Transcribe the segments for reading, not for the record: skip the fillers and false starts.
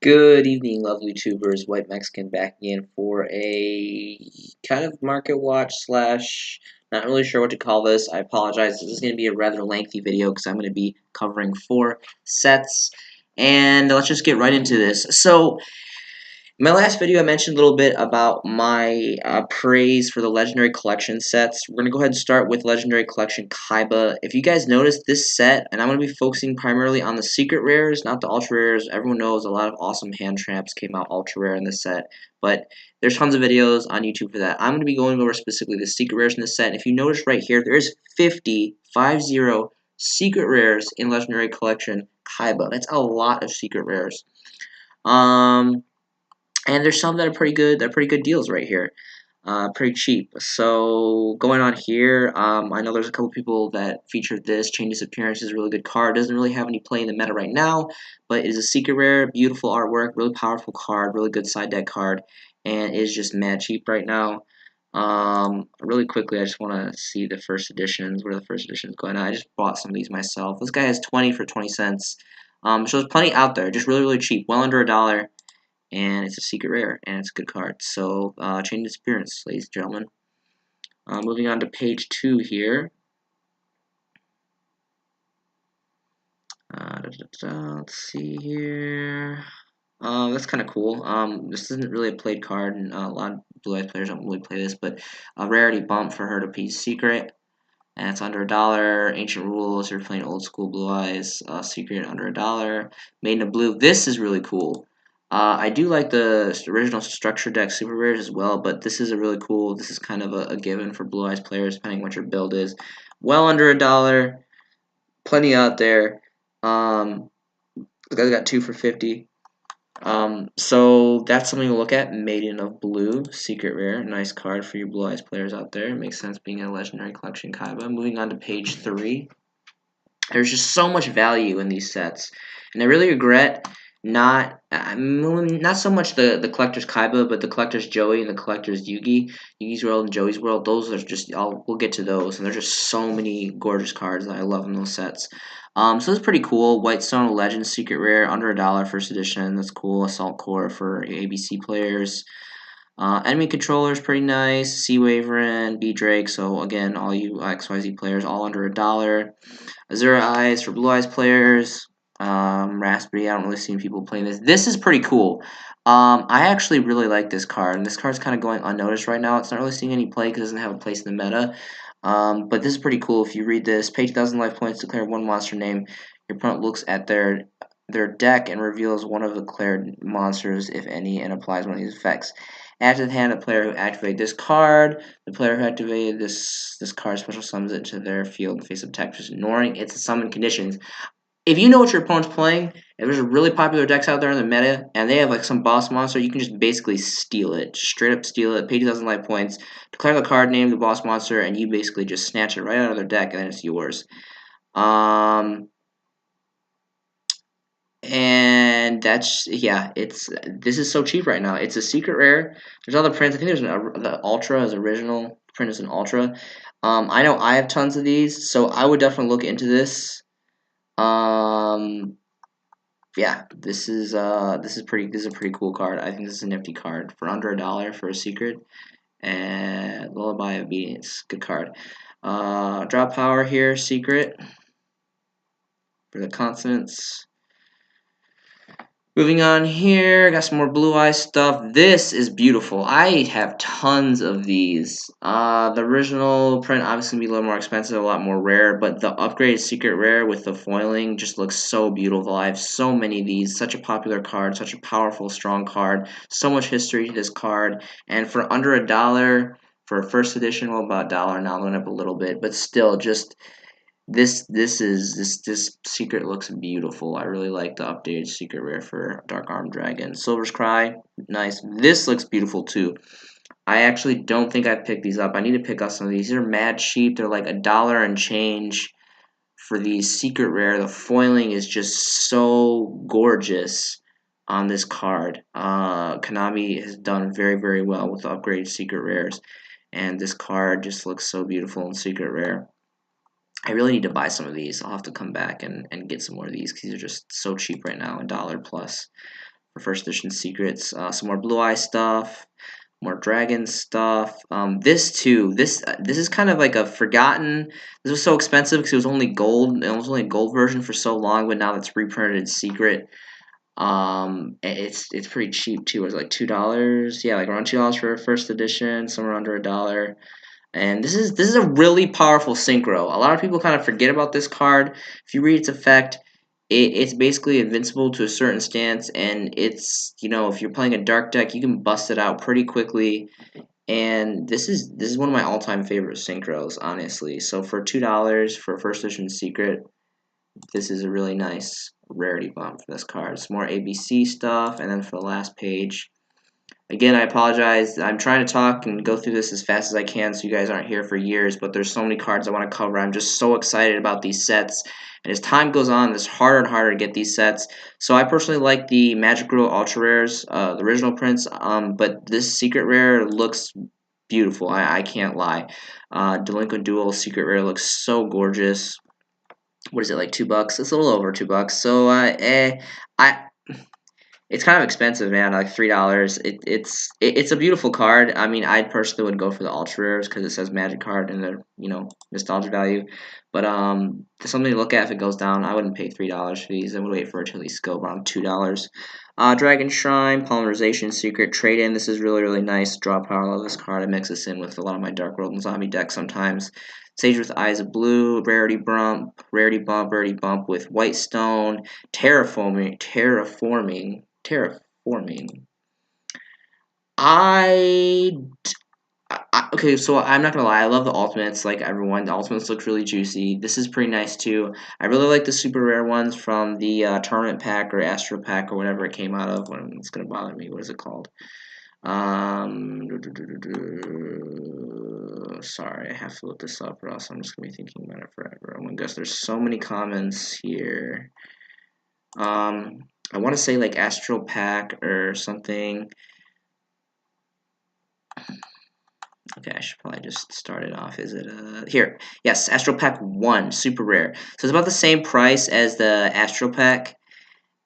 Good evening, lovely tubers. White Mexican back again for a kind of market watch slash. Not really sure what to call this. I apologize. This is going to be a rather lengthy video because I'm going to be covering 4 sets. And let's just get right into this. So, in my last video, I mentioned a little bit about my praise for the Legendary Collection sets. We're going to go ahead and start with Legendary Collection Kaiba. If you guys noticed this set, and I'm going to be focusing primarily on the secret rares, not the ultra rares. Everyone knows a lot of awesome hand traps came out ultra rare in this set, but there's tons of videos on YouTube for that. I'm going to be going over specifically the secret rares in this set. And if you notice right here, there's 50 secret rares in Legendary Collection Kaiba. That's a lot of secret rares. And there's some that are pretty good. They're pretty good deals right here. Pretty cheap. So going on here, I know there's a couple people that featured this. Changes Appearance is a really good card. Doesn't really have any play in the meta right now, but it is a secret rare, beautiful artwork, really powerful card, really good side deck card, and is just mad cheap right now. Really quickly, I just want to see the first editions. Where are the first editions going on? I just bought some of these myself. This guy has 20 for 20 cents. So there's plenty out there, just really cheap, well under $1. And it's a secret rare, and it's a good card. So, Change Appearance, ladies and gentlemen. Moving on to page 2 here. Let's see here. That's kind of cool. This isn't really a played card, and a lot of Blue Eyes players don't really play this, but a rarity bump for her to be secret. And it's under $1. Ancient Rules, you're playing old school Blue Eyes. Secret under $1. Maiden of Blue. This is really cool. I do like the original structure deck super rares as well, but this is a really cool. This is kind of a given for Blue Eyes players, depending what your build is. Well under $1. Plenty out there. This guy's got 2 for 50. So that's something to look at. Maiden of Blue, secret rare, nice card for you Blue Eyes players out there. It makes sense being a Legendary Collection Kaiba. Moving on to page 3. There's just so much value in these sets, and I really regret not so much the collector's Kaiba, but the collector's Joey and the collector's Yugi's World and Joey's World. Those are just we'll get to those, and there's just so many gorgeous cards that I love in those sets. So it's pretty cool. Whitestone Legend Secret Rare under $1 first edition. That's cool. Assault Core for ABC players. Enemy controller is pretty nice. Sea Waverin, B Drake. So again, all you XYZ players, all under $1. Azura Eyes for Blue Eyes players. Raspberry, I don't really see people playing this. This is pretty cool. I actually really like this card, and this card's kind of going unnoticed right now. It's not really seeing any play because it doesn't have a place in the meta. But this is pretty cool. If you read this, pay 2,000 life points, declare one monster name. Your opponent looks at their deck and reveals one of the declared monsters, if any, and applies one of these effects. Add to the hand a player who activated this card. The player who activated this card special summons it to their field in face of attack, just ignoring its summon conditions. If you know what your opponent's playing, if there's a really popular decks out there in the meta, and they have like some boss monster, you can just basically steal it. Just straight up steal it, pay 2,000 life points, declare the card name, the boss monster, and you basically just snatch it right out of their deck, and then it's yours. And that's this is so cheap right now. It's a secret rare. There's other prints. I think there's the Ultra is original print is an Ultra. I know I have tons of these, so I would definitely look into this. Yeah, this is a pretty cool card. I think this is a nifty card for under $1 for a secret. And Lullaby Obedience, good card. Drop power here, secret for the consonants. Moving on here, got some more Blue Eye stuff. This is beautiful. I have tons of these. The original print obviously going to be a little more expensive, a lot more rare, but the upgraded secret rare with the foiling just looks so beautiful. I have so many of these. Such a popular card, such a powerful, strong card. So much history to this card. And for under $1 for a first edition, well, about $1 now, it went up a little bit, but still just... This secret looks beautiful. I really like the updated secret rare for Dark Arm Dragon. Silver's Cry, nice. This looks beautiful too. I actually don't think I've picked these up. I need to pick up some of these. These are mad cheap. They're like $1 and change for these secret rare. The foiling is just so gorgeous on this card. Konami has done very well with the upgraded secret rares, and this card just looks so beautiful in secret rare. I really need to buy some of these. I'll have to come back and get some more of these because these are just so cheap right now, $1 plus for first edition secrets. Some more Blue Eye stuff, more dragon stuff. This too. This is kind of like a forgotten. This was so expensive because it was only gold. It was only a gold version for so long, but now that's reprinted secret. It's pretty cheap too. It was like $2. Yeah, like around $2 for a first edition, somewhere under $1. And this is a really powerful synchro. A lot of people kind of forget about this card. If you read its effect, it's basically invincible to a certain stance, and it's, if you're playing a dark deck, you can bust it out pretty quickly. And this is one of my all-time favorite synchros, honestly. So for $2 for a first edition secret, this is a really nice rarity bump for this card. Some more ABC stuff, and then for the last page, again, I apologize. I'm trying to talk and go through this as fast as I can so you guys aren't here for years, but there's so many cards I want to cover. I'm just so excited about these sets. And as time goes on, it's harder and harder to get these sets. So I personally like the Magic Rule Ultra Rares, the original prints, but this Secret Rare looks beautiful. I can't lie. Delinquent Duel Secret Rare looks so gorgeous. What is it, like $2? It's a little over $2. So I it's kind of expensive, man. Like $3. It's a beautiful card. I mean, I personally would go for the ultra rares because it says magic card and the nostalgia value. But something to look at if it goes down. I wouldn't pay $3 for these. I would wait for it to at least go around $2. Dragon Shrine, Polymerization Secret, Trade In. This is really nice. Draw power. I love this card. I mix this in with a lot of my Dark World and Zombie decks sometimes. Sage with Eyes of Blue, Rarity Bump, Rarity Bump with White Stone, Terraforming. I, okay, so I'm not gonna lie, I love the ultimates like everyone. The ultimates look really juicy. This is pretty nice too. I really like the super rare ones from the tournament pack or Astro pack or whatever it came out of. It's gonna bother me. What is it called? Sorry, I have to look this up or else I'm just gonna be thinking about it forever. Oh my gosh, there's so many comments here. I want to say like Astral Pack or something. Okay, I should probably just start it off. Is it here? Yes, Astral Pack 1, super rare. So it's about the same price as the Astral Pack,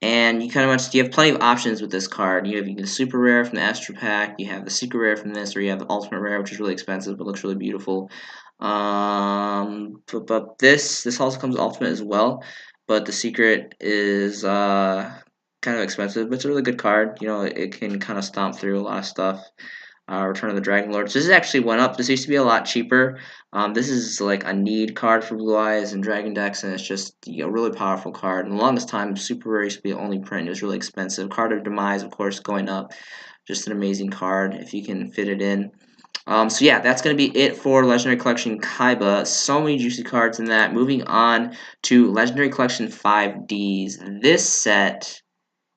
and you have plenty of options with this card. You have the super rare from the Astral Pack, you have the secret rare from this, or you have the ultimate rare, which is really expensive but looks really beautiful. But this also comes with ultimate as well, but the secret is kind of expensive, but it's a really good card. It can kind of stomp through a lot of stuff. Return of the Dragon Lord. So this actually went up. This used to be a lot cheaper. This is like a need card for Blue Eyes and Dragon decks, and it's just a really powerful card. And the longest time, Super Rare used to be the only print. It was really expensive. Card of Demise, of course, going up. Just an amazing card if you can fit it in. So yeah, that's going to be it for Legendary Collection Kaiba. So many juicy cards in that. Moving on to Legendary Collection 5Ds. This set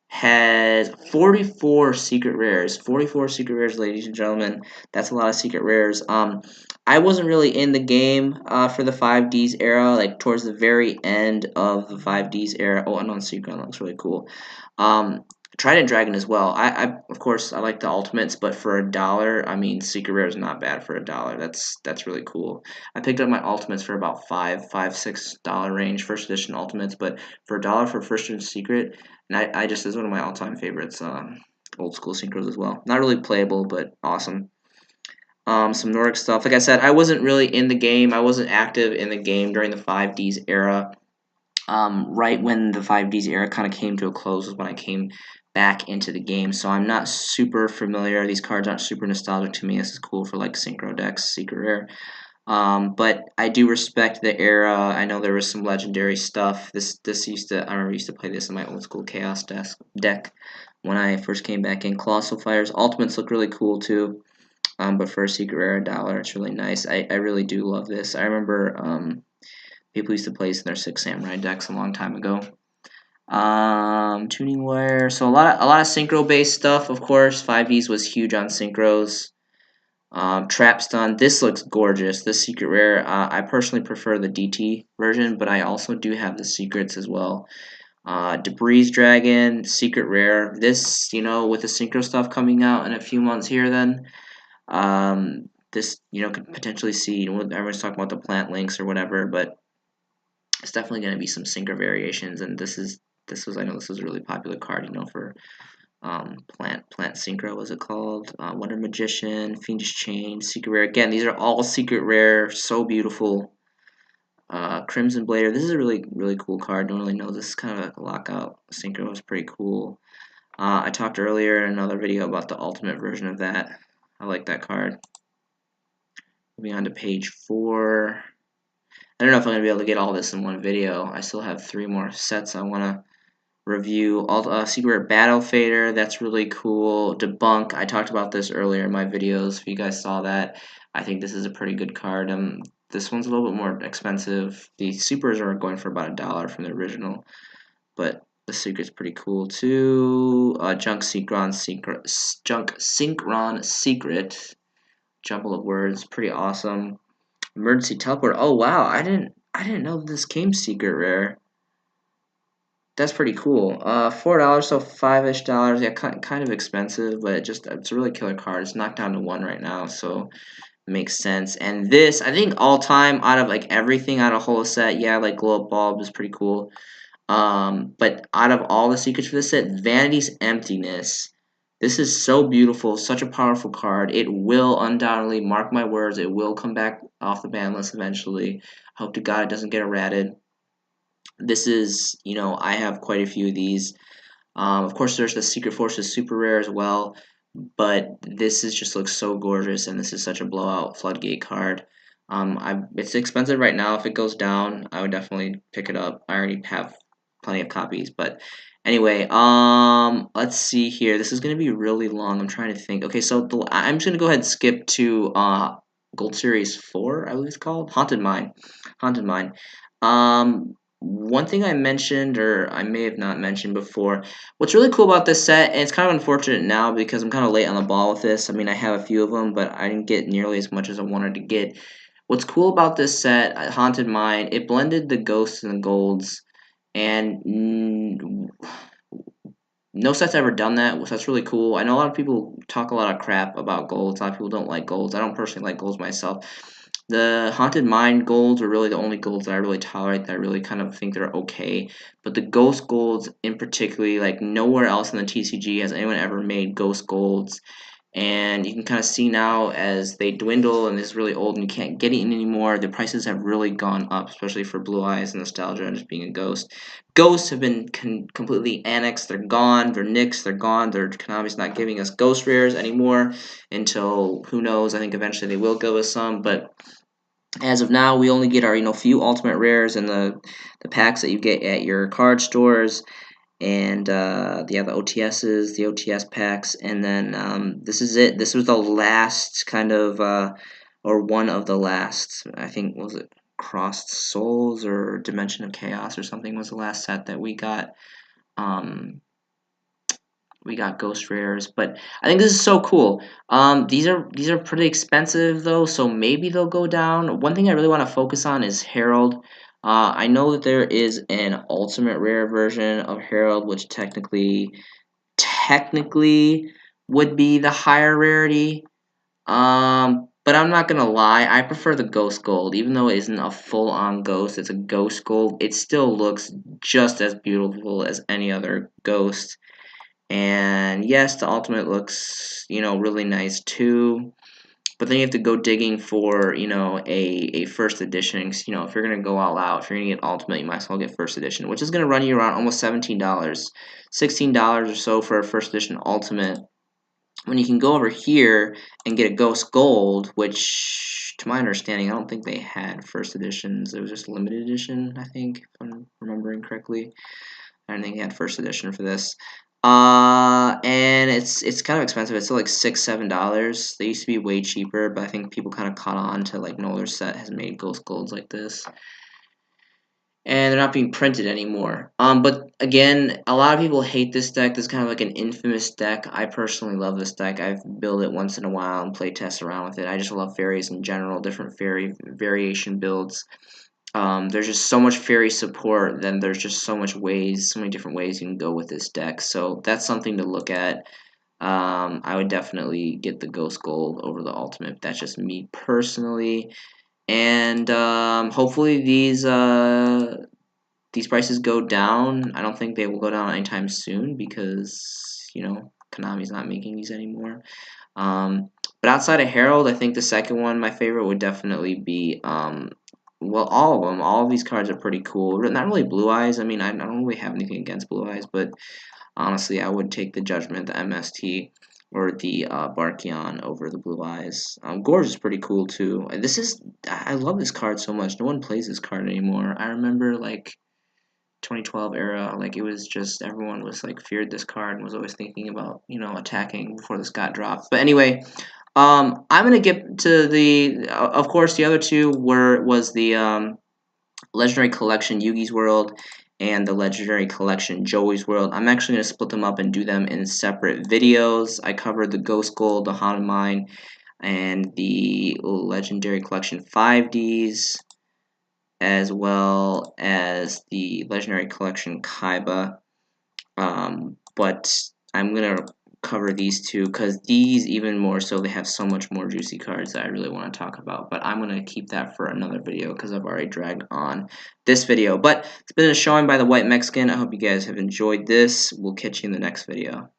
has 44 secret rares. 44 secret rares, ladies and gentlemen. That's a lot of secret rares. I wasn't really in the game for the 5Ds era, like towards the very end of the 5Ds era. Oh, Unknown Secret looks really cool. Trident Dragon as well. Of course I like the ultimates, but for $1, I mean Secret Rare is not bad for $1. That's really cool. I picked up my ultimates for about $6 range, first edition ultimates, but for $1 for first edition secret, and this is one of my all-time favorites. Old school synchros as well. Not really playable, but awesome. Some Nordic stuff. Like I said, I wasn't really in the game. I wasn't active in the game during the 5Ds era. Right when the 5Ds era kind of came to a close was when I came back into the game, so I'm not super familiar. These cards aren't super nostalgic to me. This is cool for like synchro decks, secret rare. But I do respect the era. I know there was some legendary stuff. I remember used to play this in my old school Chaos deck when I first came back in. Colossal Fires Ultimates look really cool too. But for a secret rare $1, it's really nice. I really do love this. I remember people used to play this in their Six Samurai decks a long time ago. Tuning Wire. So a lot of synchro based stuff, of course. 5Ds was huge on synchros. Trap Stun. This looks gorgeous. This secret rare. I personally prefer the DT version, but I also do have the secrets as well. Debris Dragon, secret rare. This, with the synchro stuff coming out in a few months here, then this, could potentially see. Everyone's talking about the plant links or whatever, but it's definitely going to be some synchro variations, and I know this was a really popular card, for Plant Synchro was it called? Wonder Magician, Fiendish Chain, Secret Rare. Again, these are all secret rare, so beautiful. Crimson Blader. This is a really cool card. Don't really know. This is kind of like a lockout. Synchro is pretty cool. I talked earlier in another video about the ultimate version of that. I like that card. Moving on to page 4. I don't know if I'm gonna be able to get all this in one video. I still have 3 more sets I want to review. Secret Battle Fader, that's really cool. Debunk, I talked about this earlier in my videos. If you guys saw that, I think this is a pretty good card. This one's a little bit more expensive. The supers are going for about $1 from the original, but the secret's pretty cool too. Junk Synchron Secret, jumble of words, pretty awesome. Emergency Teleport. Oh wow, I didn't know this came secret rare. That's pretty cool. $4, so $5-ish dollars. Yeah, kind of expensive, but it's a really killer card. It's knocked down to 1 right now, so it makes sense. And this, I think all time out of like everything out of whole set, yeah, like Glow Up Bulb is pretty cool. But out of all the secrets for this set, Vanity's Emptiness. This is so beautiful, such a powerful card. It will undoubtedly, mark my words, it will come back off the ban list eventually. Hope to God it doesn't get errated. This is, I have quite a few of these. Of course, there's the Secret Forces super rare as well, but this is just looks so gorgeous, and this is such a blowout floodgate card. It's expensive right now. If it goes down, I would definitely pick it up. I already have plenty of copies, but anyway, let's see here. This is gonna be really long. I'm trying to think. Okay, so I'm just gonna go ahead and skip to Gold Series 4, I believe it's called Haunted Mine. Haunted Mine. One thing I mentioned, or I may have not mentioned before, what's really cool about this set, and it's kind of unfortunate now because I'm kind of late on the ball with this. I mean, I have a few of them, but I didn't get nearly as much as I wanted to get. What's cool about this set, Haunted Mine, it blended the ghosts and the golds, and no set's ever done that, so that's really cool. I know a lot of people talk a lot of crap about golds. A lot of people don't like golds. I don't personally like golds myself. The Haunted Mine golds are really the only golds that I really tolerate, that I really kind of think they're okay. But the ghost golds in particular, like nowhere else in the TCG has anyone ever made ghost golds. And you can kind of see now as they dwindle and it's really old and you can't get it anymore, the prices have really gone up, especially for Blue Eyes and Nostalgia and just being a ghost. Ghosts have been completely annexed. They're gone. They're nixed. They're gone. Konami's not giving us ghost rares anymore until, who knows, I think eventually they will give us some, but as of now, we only get our few ultimate rares and the packs that you get at your card stores, and the OTSs, the OTS packs, and then this is it. This was the last kind of, or one of the last. I think, was it Crossed Souls or Dimension of Chaos or something was the last set that we got. We got ghost rares, but I think this is so cool. These are pretty expensive though, so maybe they'll go down. One thing I really want to focus on is Herald. I know that there is an ultimate rare version of Herald, which technically would be the higher rarity. But I'm not gonna lie, I prefer the Ghost Gold. Even though it isn't a full-on ghost, it's a Ghost Gold. It still looks just as beautiful as any other ghost. And yes, the ultimate looks, really nice too. But then you have to go digging for, a first edition. 'Cause, if you're gonna go all out, if you're gonna get ultimate, you might as well get first edition, which is gonna run you around almost $17, $16 or so for a first edition ultimate. When you can go over here and get a Ghost Gold, which, to my understanding, I don't think they had first editions. It was just limited edition, I think, if I'm remembering correctly. I don't think they had first edition for this. And it's kind of expensive. It's still like $6-7. They used to be way cheaper, but I think people kind of caught on to like no other set has made ghost golds like this, and they're not being printed anymore. But again, a lot of people hate this deck. This is kind of like an infamous deck. I personally love this deck. I've built it once in a while and play test around with it. I just love fairies in general, different fairy variation builds. There's just so much fairy support, then there's just so many different ways you can go with this deck. So that's something to look at. I would definitely get the Ghost Gold over the Ultimate. That's just me personally. And hopefully these prices go down. I don't think they will go down anytime soon because because, you know, Konami's not making these anymore. But outside of Herald, I think the second one, my favorite, would definitely be, well, all of them. All of these cards are pretty cool. Not really Blue Eyes. I mean, I don't really have anything against Blue Eyes, but honestly, I would take the Judgment, the MST, or the Barkion over the Blue Eyes. Gorge is pretty cool too. I love this card so much. No one plays this card anymore. I remember like 2012 era, like it was just everyone was like feared this card and was always thinking about, you know, attacking before this got dropped. But anyway, I'm gonna get to the of course the other two was the Legendary Collection Yugi's World and the Legendary Collection Joey's World. I'm actually going to split them up and do them in separate videos. I covered the Ghost Gold, the Haunted Mine, and the Legendary Collection 5Ds, as well as the Legendary Collection Kaiba. But I'm going to cover these two because these, even more so, they have so much more juicy cards that I really want to talk about. But I'm going to keep that for another video because I've already dragged on this video. But it's been a showing by the White Mexican. I hope you guys have enjoyed this. We'll catch you in the next video.